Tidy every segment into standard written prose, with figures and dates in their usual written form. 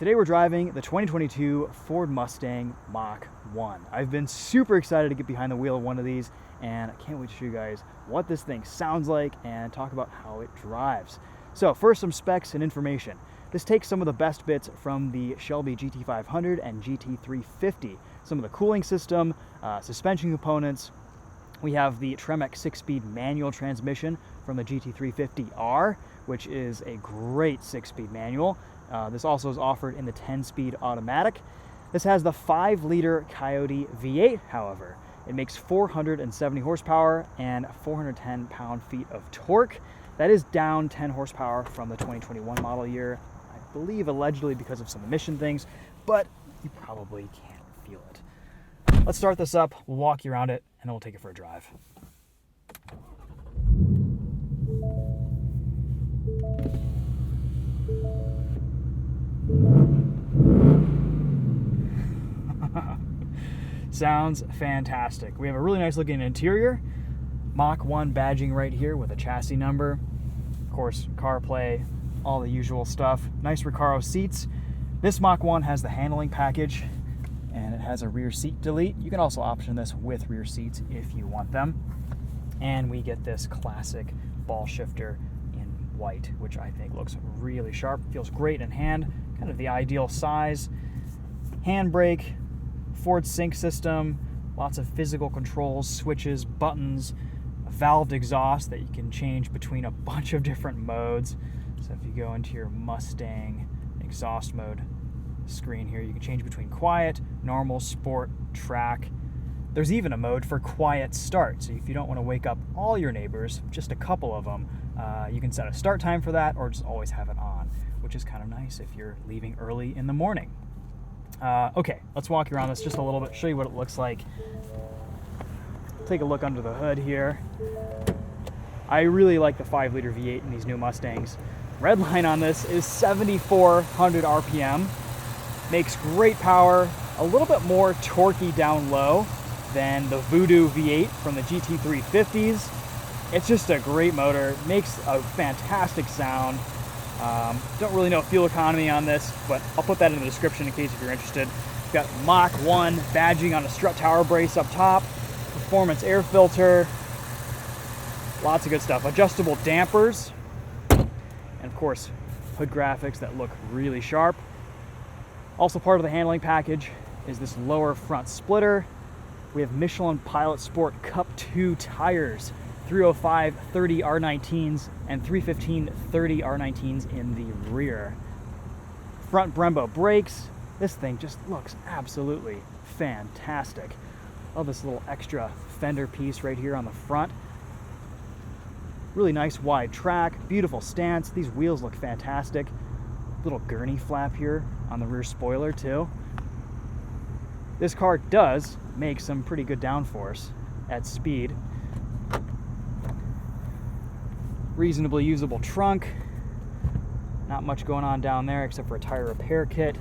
Today we're driving the 2022 Ford Mustang Mach 1. I've been super excited to get behind the wheel of one of these, and I can't wait to show you guys what this thing sounds like and talk about how it drives. So first, some specs and information. This takes some of the best bits from the Shelby GT500 and GT350. Some of the cooling system, suspension components. We have the Tremec 6-speed manual transmission from the GT350R, which is a great 6-speed manual. This also is offered in the 10-speed automatic. This has the 5-liter Coyote V8, however. It makes 470 horsepower and 410 pound-feet of torque. That is down 10 horsepower from the 2021 model year, I believe allegedly because of some emission things, but you probably can't feel it. Let's start this up, we'll walk you around it, and then we'll take it for a drive. Sounds fantastic. We have a really nice looking interior. Mach 1 badging right here with a chassis number. Of course, CarPlay, all the usual stuff. Nice Recaro seats. This Mach 1 has the handling package and it has a rear seat delete. You can also option this with rear seats if you want them. And we get this classic ball shifter in white, which I think looks really sharp. Feels great in hand, kind of the ideal size. Handbrake, Ford Sync system, lots of physical controls, switches, buttons, a valved exhaust that you can change between a bunch of different modes. So if you go into your Mustang exhaust mode screen here, you can change between quiet, normal, sport, track. There's even a mode for quiet start. So if you don't want to wake up all your neighbors, just a couple of them, you can set a start time for that or just always have it on, which is kind of nice if you're leaving early in the morning. Okay, let's walk you around this just a little bit, show you what it looks like. Take a look under the hood here. I really like the 5-liter V8 in these new Mustangs. Red line on this is 7,400 RPM. Makes great power, a little bit more torquey down low than the Voodoo V8 from the GT350s. It's just a great motor, makes a fantastic sound. Don't really know fuel economy on this, but I'll put that in the description in case if you're interested. We've got Mach 1 badging on a strut tower brace up top, performance air filter, lots of good stuff. Adjustable dampers, and of course, hood graphics that look really sharp. Also part of the handling package is this lower front splitter. We have Michelin Pilot Sport Cup 2 tires. 305 30 R19s and 315 30 R19s in the rear. Front Brembo brakes. This thing just looks absolutely fantastic. Love this little extra fender piece right here on the front. Really nice wide track, beautiful stance. These wheels look fantastic. Little Gurney flap here on the rear spoiler too. This car does make some pretty good downforce at speed. Reasonably usable trunk. Not much going on down there except for a tire repair kit.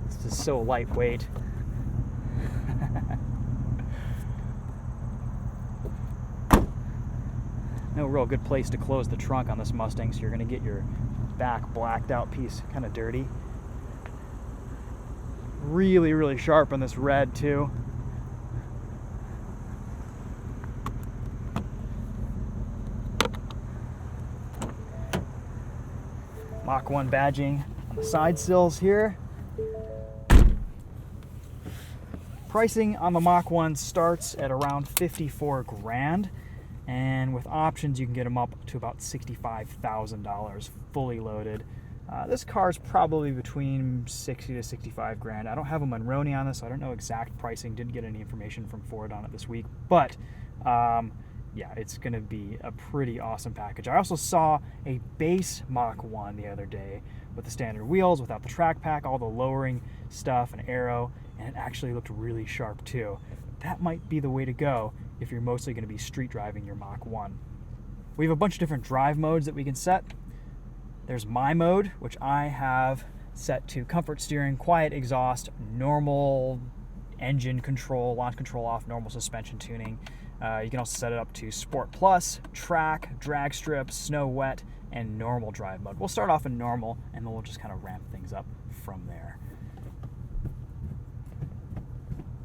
This is so lightweight. No real good place to close the trunk on this Mustang, so you're going to get your back blacked out piece kind of dirty. Really, really sharp on this red too. Mach 1 badging on the side sills here. Pricing on the Mach 1 starts at around 54 grand, and with options you can get them up to about $65,000 fully loaded. This car is probably between 60 to 65 grand. I don't have a Monroney on this, so I don't know exact pricing. Didn't get any information from Ford on it this week, but yeah, it's going to be a pretty awesome package. I also saw a base Mach 1 the other day with the standard wheels, without the track pack, all the lowering stuff, and Aero, and it actually looked really sharp too. That might be the way to go if you're mostly going to be street driving your Mach 1. We have a bunch of different drive modes that we can set. There's My Mode, which I have set to comfort steering, quiet exhaust, normal engine control, launch control off, normal suspension tuning. You can also set it up to Sport Plus, Track, Drag Strip, Snow Wet, and normal drive mode. We'll start off in normal, and then we'll just kind of ramp things up from there.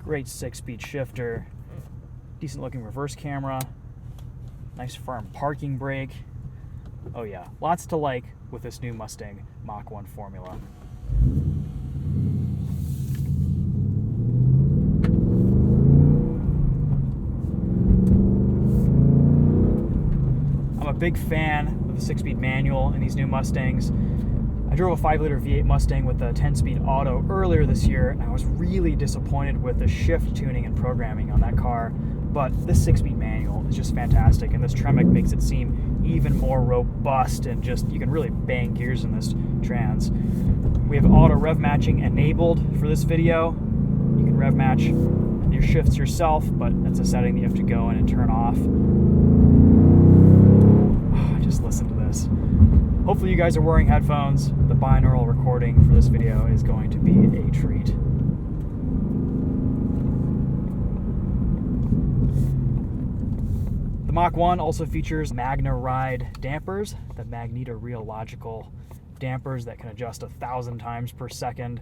Great 6-speed shifter, decent looking reverse camera, nice firm parking brake. Oh yeah, lots to like with this new Mustang Mach 1 formula. I'm a big fan of the 6-speed manual in these new Mustangs. I drove a 5-liter V8 Mustang with a 10-speed auto earlier this year, and I was really disappointed with the shift tuning and programming on that car. But this 6-speed manual is just fantastic, and this Tremec makes it seem even more robust, and just you can really bang gears in this trans. We have auto rev matching enabled for this video. You can rev match your shifts yourself, but that's a setting that you have to go in and turn off. Oh, just listen to this. Hopefully you guys are wearing headphones. The binaural recording for this video is going to be a treat. The Mach 1 also features MagneRide dampers, the magnetorheological dampers that can adjust 1,000 times per second.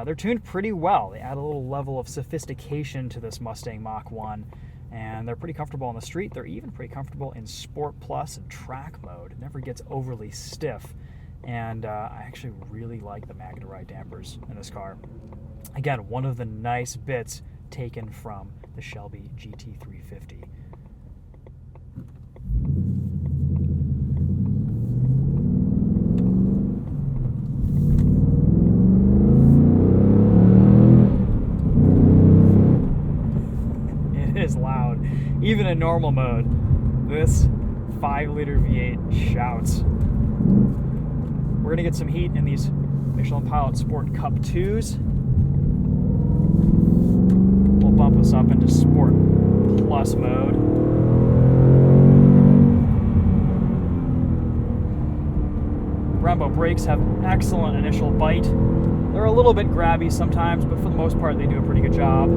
They're tuned pretty well. They add a little level of sophistication to this Mustang Mach 1, and they're pretty comfortable on the street. They're even pretty comfortable in Sport Plus and track mode. It never gets overly stiff, and I actually really like the MagneRide dampers in this car. Again, one of the nice bits taken from the Shelby GT350. Is loud. Even in normal mode, this 5-liter V8 shouts. We're going to get some heat in these Michelin Pilot Sport Cup 2s. We'll bump us up into Sport Plus mode. Brembo brakes have excellent initial bite. They're a little bit grabby sometimes, but for the most part they do a pretty good job.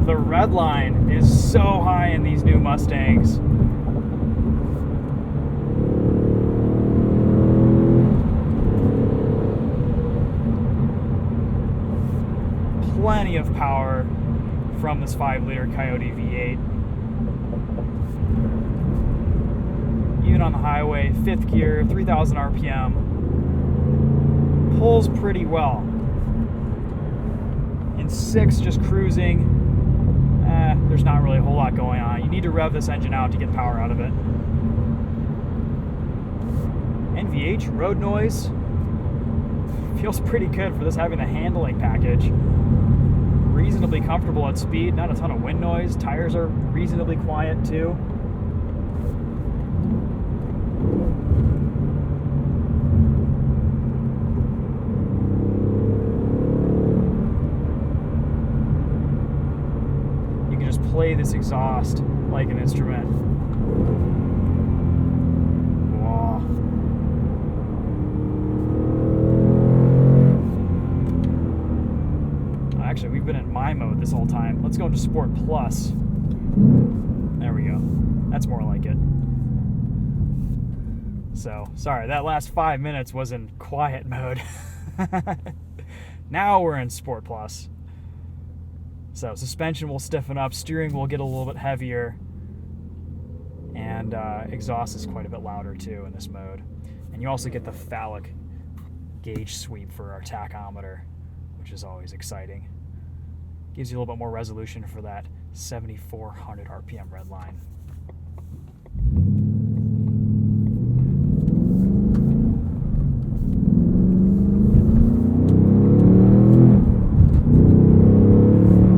The red line is so high in these new Mustangs. Plenty of power from this 5-liter Coyote V8. Even on the highway, 5th gear, 3,000 RPM. Pulls pretty well. In 6, just cruising. There's not really a whole lot going on. You need to rev this engine out to get power out of it. NVH road noise feels pretty good for this having the handling package. Reasonably comfortable at speed, not a ton of wind noise. Tires are reasonably quiet too. Play this exhaust like an instrument. Whoa. Actually, we've been in my mode this whole time. Let's go into Sport Plus. There we go. That's more like it. So, sorry, that last 5 minutes was in quiet mode. Now we're in Sport Plus. So suspension will stiffen up, steering will get a little bit heavier, and exhaust is quite a bit louder too in this mode. And you also get the phallic gauge sweep for our tachometer, which is always exciting. Gives you a little bit more resolution for that 7,400 RPM red line.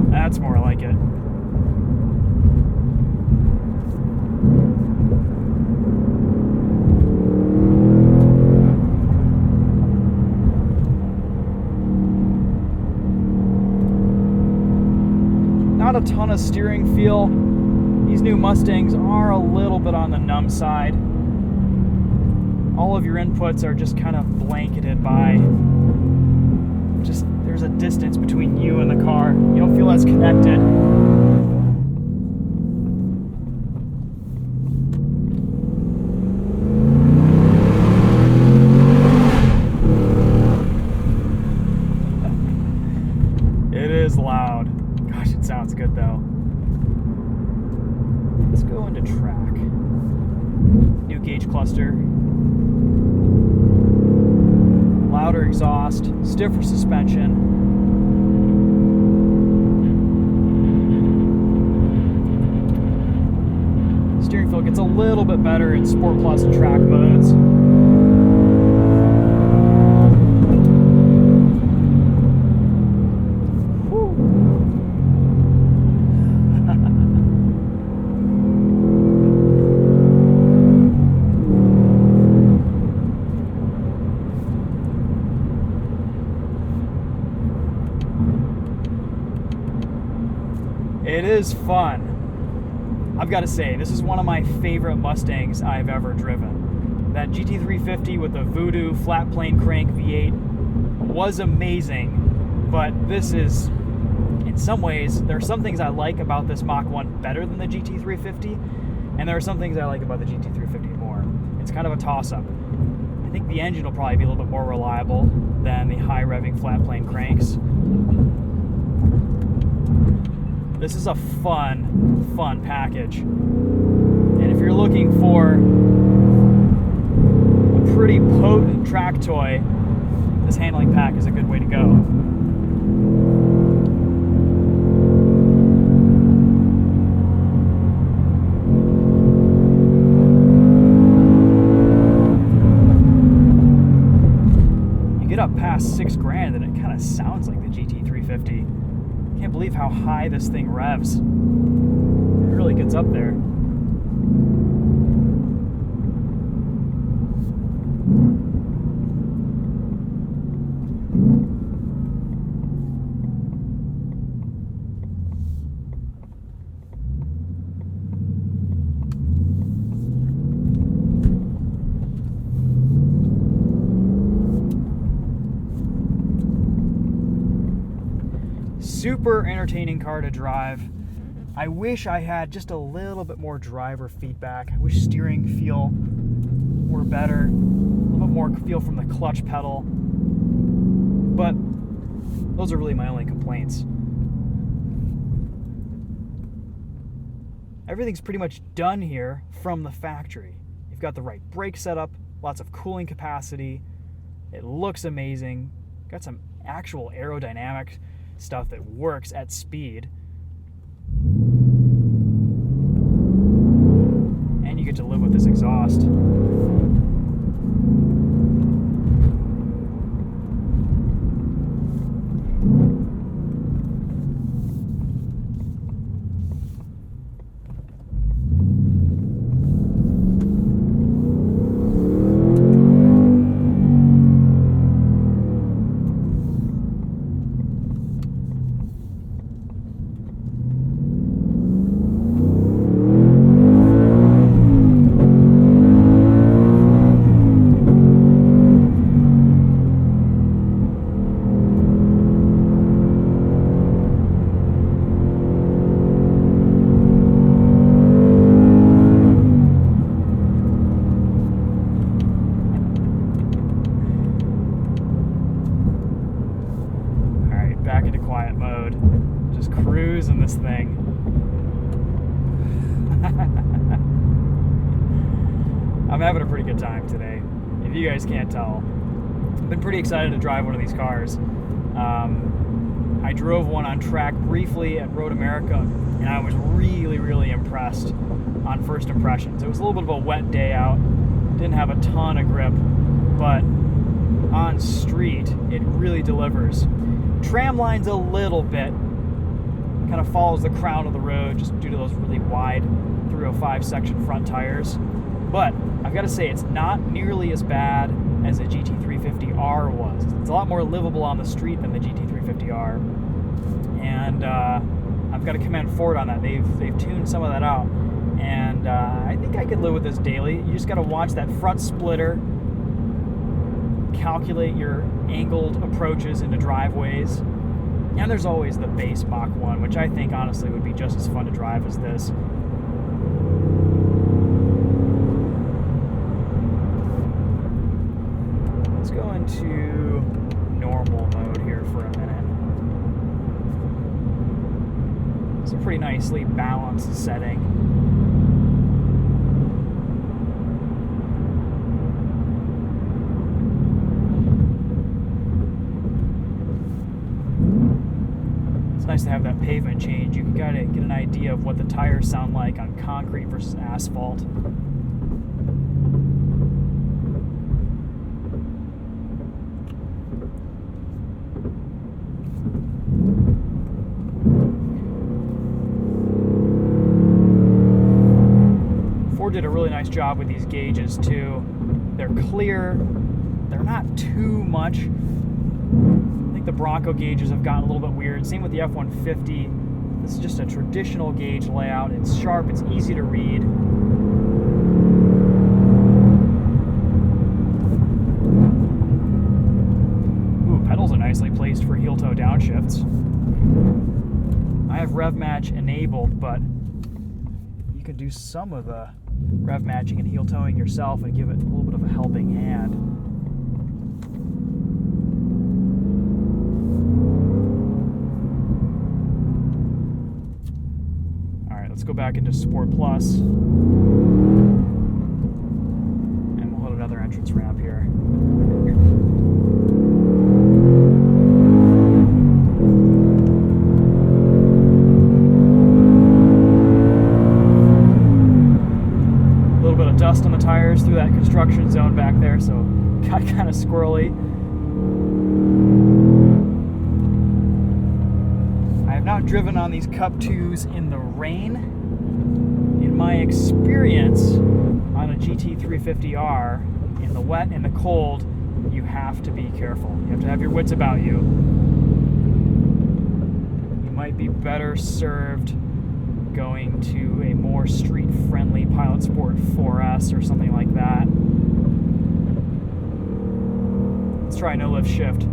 That's more like it. Not a ton of steering feel. These new Mustangs are a little bit on the numb side. All of your inputs are just kind of blanketed by there's a distance between you and the car. You don't feel as connected. gauge cluster, louder exhaust, stiffer suspension. Steering feel gets a little bit better in Sport Plus and track modes. It is fun. I've got to say, this is one of my favorite Mustangs I've ever driven. That GT350 with the Voodoo flat plane crank V8 was amazing, but this is, in some ways, there are some things I like about this Mach 1 better than the GT350, and there are some things I like about the GT350 more. It's kind of a toss-up. I think the engine will probably be a little bit more reliable than the high-revving flat plane cranks. This is a fun package. And if you're looking for a pretty potent track toy, this handling pack is a good way to go. You get up past $6,000 and it kind of sounds like the GT350. Can't believe how high this thing revs. It really gets up there. Super entertaining car to drive. I wish I had just a little bit more driver feedback. I wish steering feel were better, a little bit more feel from the clutch pedal. But those are really my only complaints. Everything's pretty much done here from the factory. You've got the right brake setup, lots of cooling capacity. It looks amazing. Got some actual aerodynamic stuff that works at speed. And you get to live with this exhaust. In this thing. I'm having a pretty good time today, if you guys can't tell. I've been pretty excited to drive one of these cars. I drove one on track briefly at Road America, and I was really impressed on first impressions. It was a little bit of a wet day out, didn't have a ton of grip, but on street, it really delivers. Tram line's a little bit, kind of follows the crown of the road just due to those really wide 305 section front tires. But I've got to say, it's not nearly as bad as the GT350R was. It's a lot more livable on the street than the GT350R. And I've got to commend Ford on that. They've tuned some of that out. And I think I could live with this daily. You just got to watch that front splitter, calculate your angled approaches into driveways. And there's always the base Mach 1, which I think honestly would be just as fun to drive as this. Let's go into normal mode here for a minute. It's a pretty nicely balanced setting. nice to have that pavement change. You can kind of get an idea of what the tires sound like on concrete versus asphalt. Ford did a really nice job with these gauges too. They're clear, they're not too much. I think the Bronco gauges have gotten a little bit weird. Same with the F-150. This is just a traditional gauge layout. It's sharp, it's easy to read. Ooh, pedals are nicely placed for heel-toe downshifts. I have rev match enabled, but you can do some of the rev matching and heel towing yourself and give it a little bit of a helping hand. All right, let's go back into Sport Plus, and we'll hit another entrance ramp here. Dust on the tires through that construction zone back there, so got kind of squirrely. I have not driven on these Cup 2s in the rain. In my experience on a GT350R, in the wet and the cold, you have to be careful. You have to have your wits about you. You might be better served going to a more street-friendly Pilot Sport 4S or something like that. Let's try no lift shift.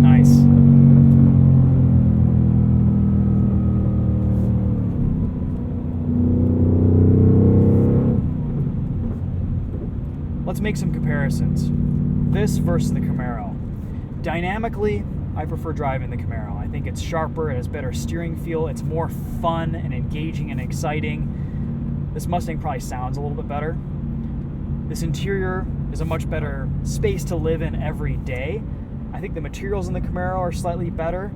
Nice. Let's make some comparisons. This versus the Camaro. Dynamically, I prefer driving the Camaro. I think it's sharper, it has better steering feel, it's more fun and engaging and exciting. This Mustang probably sounds a little bit better. This interior is a much better space to live in every day. I think the materials in the Camaro are slightly better.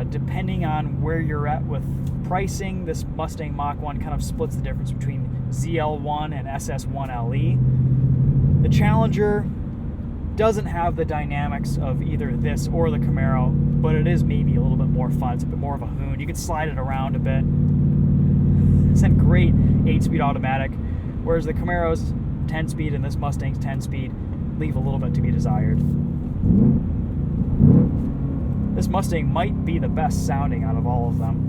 Depending on where you're at with pricing, this Mustang Mach 1 kind of splits the difference between ZL1 and SS1 LE. The Challenger doesn't have the dynamics of either this or the Camaro, but it is maybe a little bit more fun. It's a bit more of a hoon. You can slide it around a bit. It's a great 8-speed automatic, whereas the Camaro's 10-speed and this Mustang's 10-speed leave a little bit to be desired. This Mustang might be the best sounding out of all of them.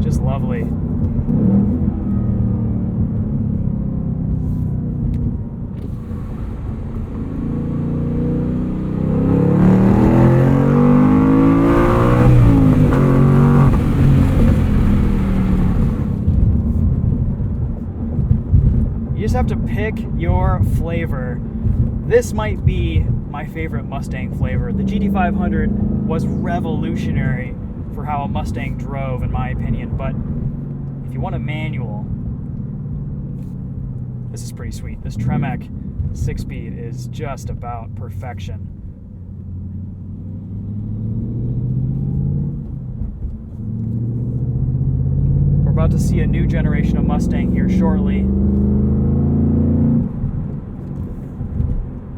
Just lovely. You just have to pick your flavor. This might be my favorite Mustang flavor. The GT500 was revolutionary for how a Mustang drove, in my opinion, but if you want a manual, this is pretty sweet. This Tremec 6-speed is just about perfection. We're about to see a new generation of Mustang here shortly.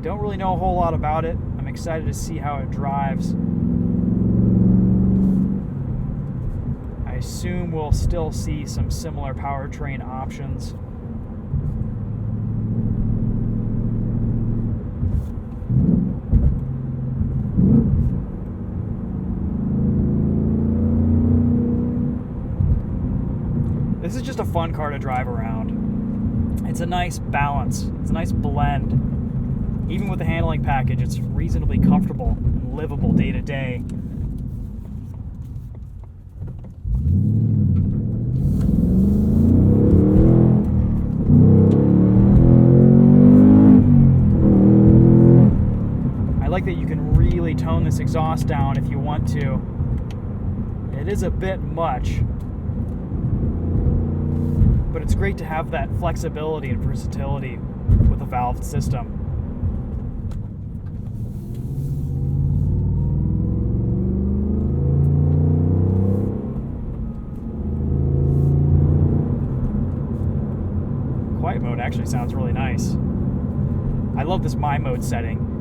Don't really know a whole lot about it. I'm excited to see how it drives. I assume we'll still see some similar powertrain options. This is just a fun car to drive around. It's a nice balance. It's a nice blend. Even with the handling package, it's reasonably comfortable and livable day to day. like that you can really tone this exhaust down if you want to. It is a bit much, but it's great to have that flexibility and versatility with a valved system. Quiet mode actually sounds really nice. I love this My Mode setting.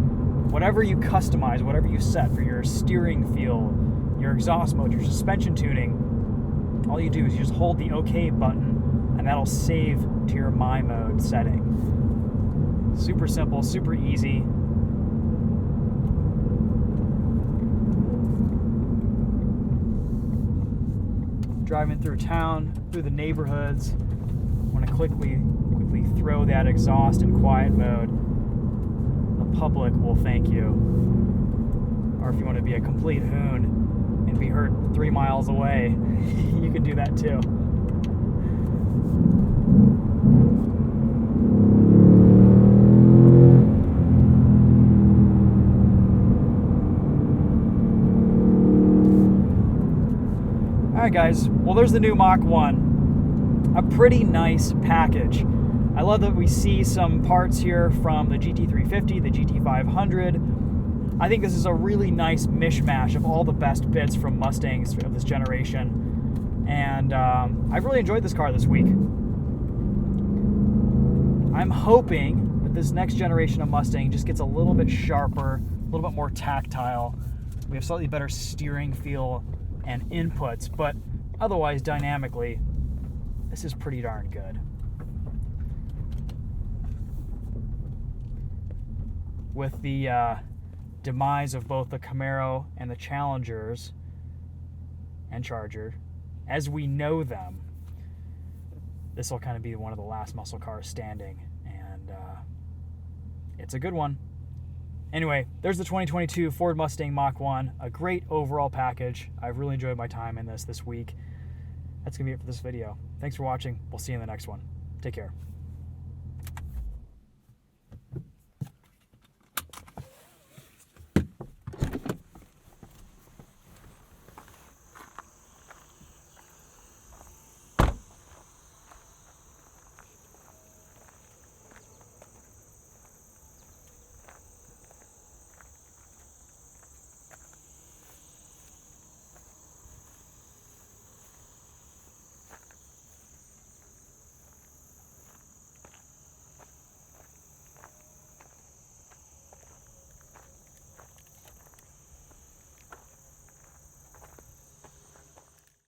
Whatever you customize, whatever you set for your steering feel, your exhaust mode, your suspension tuning, all you do is you just hold the OK button and that'll save to your My Mode setting. Super simple, super easy. Driving through town, through the neighborhoods, want to quickly throw that exhaust in quiet mode. The public will thank you. Or if you want to be a complete hoon and be heard 3 miles away, you can do that too. Alright guys, well there's the new Mach 1. A pretty nice package. I love that we see some parts here from the GT350, the GT500. I think this is a really nice mishmash of all the best bits from Mustangs of this generation. And I've really enjoyed this car this week. I'm hoping that this next generation of Mustang just gets a little bit sharper, a little bit more tactile. We have slightly better steering feel and inputs, but otherwise dynamically, this is pretty darn good. With the demise of both the Camaro and the Challengers and Charger, as we know them, this will kind of be one of the last muscle cars standing, and it's a good one. Anyway, there's the 2022 Ford Mustang Mach 1, a great overall package. I've really enjoyed my time in this week. That's going to be it for this video. Thanks for watching. We'll see you in the next one. Take care.